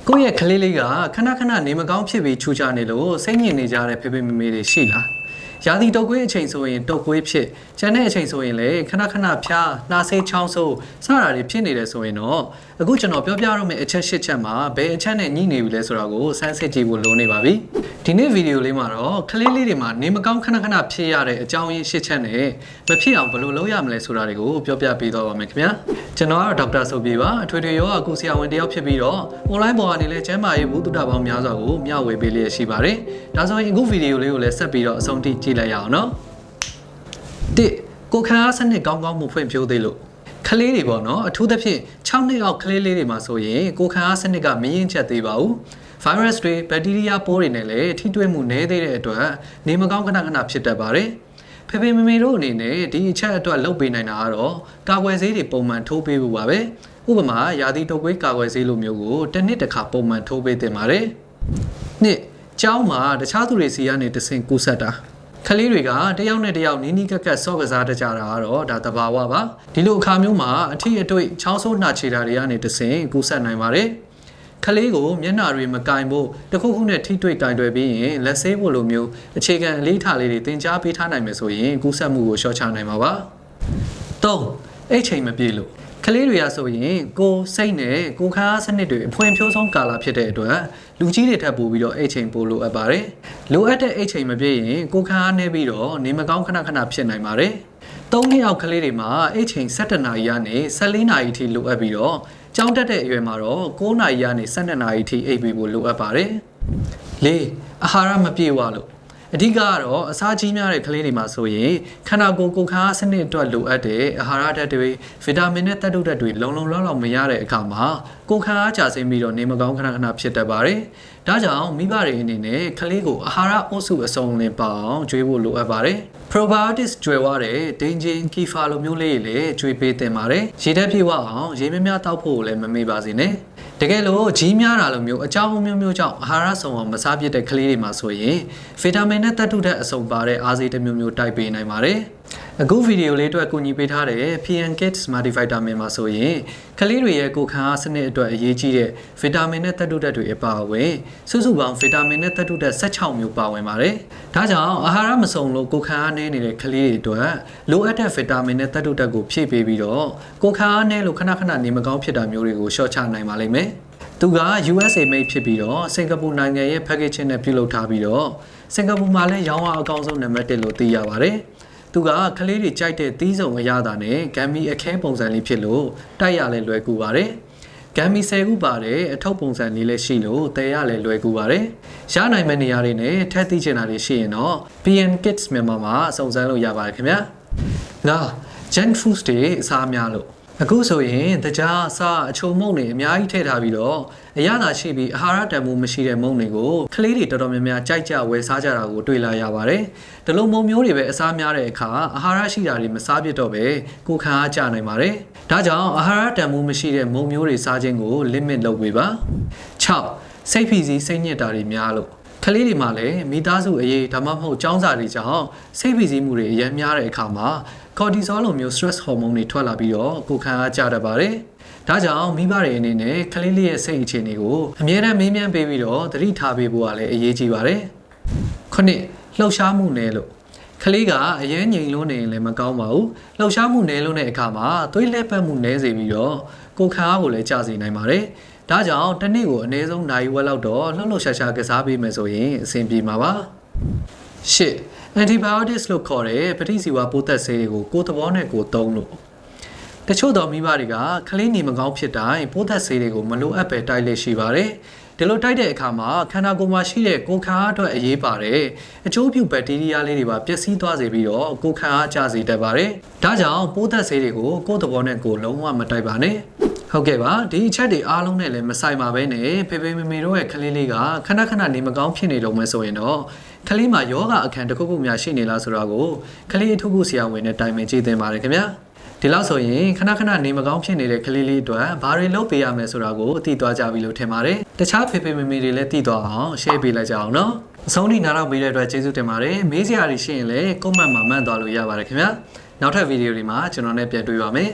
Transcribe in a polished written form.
ကိုယ့်ရဲ့ကလေးလေးကခဏခဏနေမကောင်းဖြစ်ပြီးချူချနေလို့စိတ်ညစ်နေကြတဲ့ဖေဖေမေမေတွေရှိလားရာသီတုပ်ကွေးအချိန်ဆိုရင်တုပ်ကွေးဖြစ်ကျန်တဲ့အချိန်ဆိုရင်လည်းခဏခဏဖျားနှာစေးချောင်းဆိုးစတာတွေဖြစ်နေတယ်ဆိုရင်တော့အခုကျွန်တော်ပြောပြတော့မယ့်အချက်၈ချက်မှာဘယ်အချက်နဲ့ညှိနေပြီလဲဆိုတာကိုစမ်းစစ်ကြည့်ဖို့လိုနေပါပြီဒီနေ့ဗီဒီယိုလေးမှာတော့ကလေးလေးတွေမှာနေမကောင်းခဏခဏဖြစ်ရတဲ့အကြောင်းရင်း၈ချက်နဲ့မဖြစ်အောင်ဘယ်လိုလုပ်ရမလဲဆိုတာတွေကိုပြောပြပေးသွားပါမယ်ခင်ဗျာကျွန်တော်ကတော့ဒေါက်တာဆိုပြေပါအထွေထွေရောဂါကုဆရာဝန်တယောက်ဖြစ်ပြီးတော့ online ပေါ်ကနေလည်းကျန်းမာရေးဘုဒ္ဓပေါင်းများစွာကိုမျှဝေပေးလျက်ရှိပါတယ်ဒါဆိုရင်အခုဗီဒီယိုလေးကိုလည်းဆက်ပြီးတော့အဆုံးထိကြည့်လိုက်ရအောင်နော်တစ်ကိုခါအားစနစ်ကောင်းကောင်းမှုဖွင့်ဖြိုးသေးလို့ကလေးတွေပေါ့နော်အထူးသဖြင့်6နှစ်အောက်ကလေးလေးတွေမှာဆိုရင်ကိုခါအားစနစ်ကမရင့်ချက်သေးပါဘူးvirus တွေဘက်တီးရီးယားပိုးတွေနဲ့လည်းထိတွေ့မှုနည်းသေးတဲ့အတွက်နေမကောင်းခဏခဏဖြစ်တတ်ပါတယ်ဖေဖေမေမေတို့အနေနဲ့ဒီအချက်အတွက်လုပ်ပေးနိုင်တာကတော့ကာကွယ်ဆေးတွေပုံမှန်ထိုးပေးဖို့ပါပဲဥပမာရာသီတုပ်ကွေးကာကွယ်ဆေးလိုမျိုးကိုတစ်နှစ်တစ်ခါပုံမှန်ထိုးပေးသင့်ပါတယ်နှစ်ကျောင်းမှာတခြားသူတွေစီကနေတဆင့်ကူးဆက်တာကလေးတွေကတယောက်နဲ့တယောက်နီးနီးကပ်ကပ်ဆော့ကစားတကြတာကတော့ဒါသဘာဝပါဒီလိုအခါမျိုးမှာအထီးအတွေ့ချောင်းဆိုးနှာချေတာတွေကနေတဆင့်ကူးဆက်နိုင်ပါတယ်ကလေးကိုမျက်နှာတွေမကင်ဖို့တခုခုနဲ့ထိတွေ့ကင်တွယ်ပြီးရင်လက်ဆေးဖို့လိုမျိုးအခြေခံအလေးထားလေးတွေသင်ကြားပေးထားနိုင်မယ်ဆိုရင်ကူးဆက်မှုကိုလျှော့ချနိုင်မှာပါ၃အဲ့ချိန်မပြေလို့ကလေးတွေကဆိုရင်ကိုယ်စိတ်နဲ့ကိုယ်ခါးစနစ်တွေအဖွင့်ဖြိုးဆုံးကာလဖြစ်တဲ့အတွက်လူကြီးတွေထပ်ပို့ပြီးတော့အဲ့ချိန်ပို့လိုအပ်ပါတယ်လိုအပ်တဲ့အဲ့ချိန်မပြည့်ရင်ကိုယ်ခါးနဲ့ပြီးတော့နေမကောင်းခဏခဏဖြစ်နိုင်ပါတယ်၃နှစ်အောက်ကလေးတွေမှာအဲ့ချိန်17နာရီကနေ14နာရီထိလိုအပ်ပြီးတော့ကျောင်းတက်တဲ့အရွယ်မှာတော့9နာရီကနေ12နာရီထိအိပ်ပေးဖို့လိုအပ်ပါတယ်၄အာဟာရမပြည့်ဝလို့အဓိကကတော့အစာကြီးများတဲ့ကလေးတွေမှာဆိုရင်ခန္ဓာကိုယ်ကိုယ်ခါစနစ်အတွက်လိုအပ်တဲ့အာဟာရဓာတ်တွေဗီတာမင်နဲ့သတ္တုဓာတ်တွေလုံလုံလောက်လောက်မရတဲ့အခါမှာကိုယ်ခါအားကျဆင်းပြီးတော့နေမကောင်းခဏခဏဖြစ်တတ်ပါတယ်။ဒါကြောင့်မိဘတွေအနေနဲ့ကလေးကိုအာဟာရအုပ်စုအစုံလင်ပါအောင်ကျွေးဖို့လိုအပ်ပါတယ်။ probiotics ကျွေးရတဲ့ဒိန်ဂျင်ကီဖာလိုမျိုးလေးတွေလည်းကျွေးပေးသင့်ပါတယ်။ရေဓာတ်ပြည့်ဝအောင်ရေများများတောက်ဖို့လည်းမမေ့ပါစေနဲ့။တကယ်လို့ကြီးများတာလိုမျိုးအကြောင်းမျိုးမျိုးကြောင့်အာဟာရစုံအောင်မစားပြစ်တဲ့ကလေးတွေမှာဆိုရင်ဗီတာမင်နဲ့သတ္တုဓာတ်အစုံပါတဲ့အားဆေးတစ်မျိုးမျိုးတိုက်ပေးနိုင်ပါတယ်အခုဗီဒီယိုလေးအတွက်ကူညီပေးထားတဲ့ PN Kids Multivitamin မှာဆိုရင်ကလေးတွေရဲ့ကိုယ်ခံအားစနစ်အတွက်အရေးကြီးတဲ့ဗီတာမင်နဲ့သတ္တုဓာတ်တွေအပါအဝင်စုစုပေါင်းဗီတာမင်နဲ့သတ္တုဓာတ်16မျိုးပါဝင်ပါတယ်ဒါကြောင့်အာဟာရမစုံလို့ကိုယ်ခံအားနည်းနေတဲ့ကလေးတွေအတွက်လိုအပ်တဲ့ဗီတာမင်နဲ့သတ္တုဓာတ်ကိုဖြည့်ပေးပြီးတော့ကိုယ်ခံအားနည်းလို့ခဏခဏနေမကောင်းဖြစ်တာမျိုးတွေကိုလျှော့ချနိုင်ပါလိမ့်မယ်သူက USA made ဖြစ်ပြီးတော့စင်ကာပူနိုင်ငံရဲ့ packaging နဲ့ပြုလုပ်ထားပြီးတော့စင်ကာပူမှာလည်းရောင်းအားအကောင်းဆုံးနံပါတ်1လို့သိရပါတယ်သူကကလေးတွေကြိုက်တဲ့သီးစုံအရသာနဲ့ဂမ်မီအခဲပုံစံလေးဖြစ်လို့တိုက်ရလဲလွယ်ကူပါတယ်ဂမ်မီ10ခုပါတယ်အထုပ်ပုံစံလေးလည်းရှိလို့တည်ရလဲလွယ်ကူပါတယ်ရနိုင်မယ့်နေရာတွေနဲ့ထက်သိချင်တာတွေရှိရင်တော့ PN Kids မြန်မာမှာစုံစမ်းလို့ရပါတယ်ခင်ဗျာငါ junk food တွေအစားများလို့အခုဆိုရင်တကြားအစားအချုံမုန့်တွေအများကြီးထည့်ထားပြီးတော့အရသာရှိပြီးအာဟာရတန်ဖိုးမရှိတဲ့မုန့်တွေကိုကလေးတွေတော်တော်များများကြိုက်ကြဝယ်စားကြတာကိုတွေ့လာရပါတယ်။ဒီလိုမုန့်မျိုးတွေပဲအစားများတဲ့အခါအာဟာရရှိတာတွေမစားပြတ်တော့ပဲကိုယ်ခံအားကျနိုင်ပါတယ်။ဒါကြောင့်အာဟာရတန်ဖိုးမရှိတဲ့မုန့်မျိုးတွေစားခြင်းကို limit လုပ်ပေးပါ။6စိတ်ဖိစီးစိတ်ညစ်တာတွေများလို့ကလေးတွေမှာလည်းမိသားစုအရေးဒါမှမဟုတ်ကျောင်းစာတွေကြောင့်စိတ်ဖိစီးမှုတွေအများများတဲ့အခါမှာကော်တီဇောလိုမျိုး stress hormone တွေထွက်လာပြီးတော့ကိုယ်ခံအားကျတတ်ပါတယ်။ဒါကြောင့်မိဘတွေအနေနဲ့ကလေးလေးရဲ့စိတ်အခြေအနေကိုအမြဲတမ်းမေးမြန်းပေးပြီးတော့သတိထားပေးဖို့ကလည်းအရေးကြီးပါတယ်။ခုနှစ်လှုပ်ရှားမှုနည်းလို့ကလေးကအရင်ငြိမ်လို့နေရင်လည်းမကောင်းပါဘူး။လှုပ်ရှားမှုနည်းလို့တဲ့အခါမှာသွေးလှည့်ပတ်မှုနည်းစေပြီးတော့ကိုယ်ခံအားကိုလည်းကျစေနိုင်ပါတယ်။ဒါကြောင့်တစ်နေ့ကိုအနည်းဆုံးနိုင်ဝက်လောက်တော့လှုပ်လှုပ်ရှားရှားကစားပေးမယ်ဆိုရင်အဆင်ပြေမှာပါ။ရှစ် antibiotics လို့ခေါ်တဲ့ပဋိဇီဝပိုးသက်ဆေးတွေကိုကိုယ်သဘောနဲ့ကိုယ်သုံးလို့တချို့သောမိဘတွေကကလေးနေမကောင်းဖြစ်တိုင်းပိုးသက်ဆေးတွေကိုမလိုအပ်ပဲတိုက်လေ့ရှိပါတယ်ဒီလိုတိုက်တဲ့အခါမှာခန္ဓာကိုယ်မှာရှိတဲ့ကိုယ်ခံအားအတွက်အရေးပါတယ်အကျိုးပြုဘက်တီးရီးယားလေးတွေပါပျက်စီးသွားစေပြီးတော့ကိုယ်ခံအားကျစေတတ်ပါတယ်ဒါကြောင့်ပိုးသက်ဆေးတွေကိုကိုယ်သဘောနဲ့ကိုယ်လုံးဝမတိုက်ပါနဲ့ဟုတ်ကဲ့ပါဒီအချက်တွေအားလုံးနဲ့လည်းမဆိုင်ပါပဲနဲ့ဖေဖေမေမေတို့ရဲ့ကလေးလေးကခဏခဏနေမကောင်းဖြစ်နေတော့မှဆိုရင်တော့ကလေးမှာယောဂအခန်းတစ်ခုခုများရှိနေလားဆိုတာကိုကလေးအထုပ်ဆရာဝန်နဲ့တိုင်ပင်ကြည့်သင်ပါတယ်ခင်ဗျာဒီလောက်ဆိုရင်ခဏခဏနေမကောင်းဖြစ်နေတဲ့ကလေးလေးအတွက်ဘာတွေလုပ်ပေးရမလဲဆိုတာကိုသိသွားကြပြီလို့ထင်ပါတယ်တခြားဖေဖေမေမေတွေလည်းသိသွားအောင် share ပေးလိုက်ကြအောင်နော်အဆုံးထိနားတော့ပေးတဲ့အတွက်ကျေးဇူးတင်ပါတယ်မေးစရာတွေရှိရင်လည်း comment မှာမှတ်သွားလို့ရပါတယ်ခင်ဗျာနောက်ထပ်ဗီဒီယိုတွေမှာကျွန်တော်နဲ့ပြန်တွေ့ပါမယ်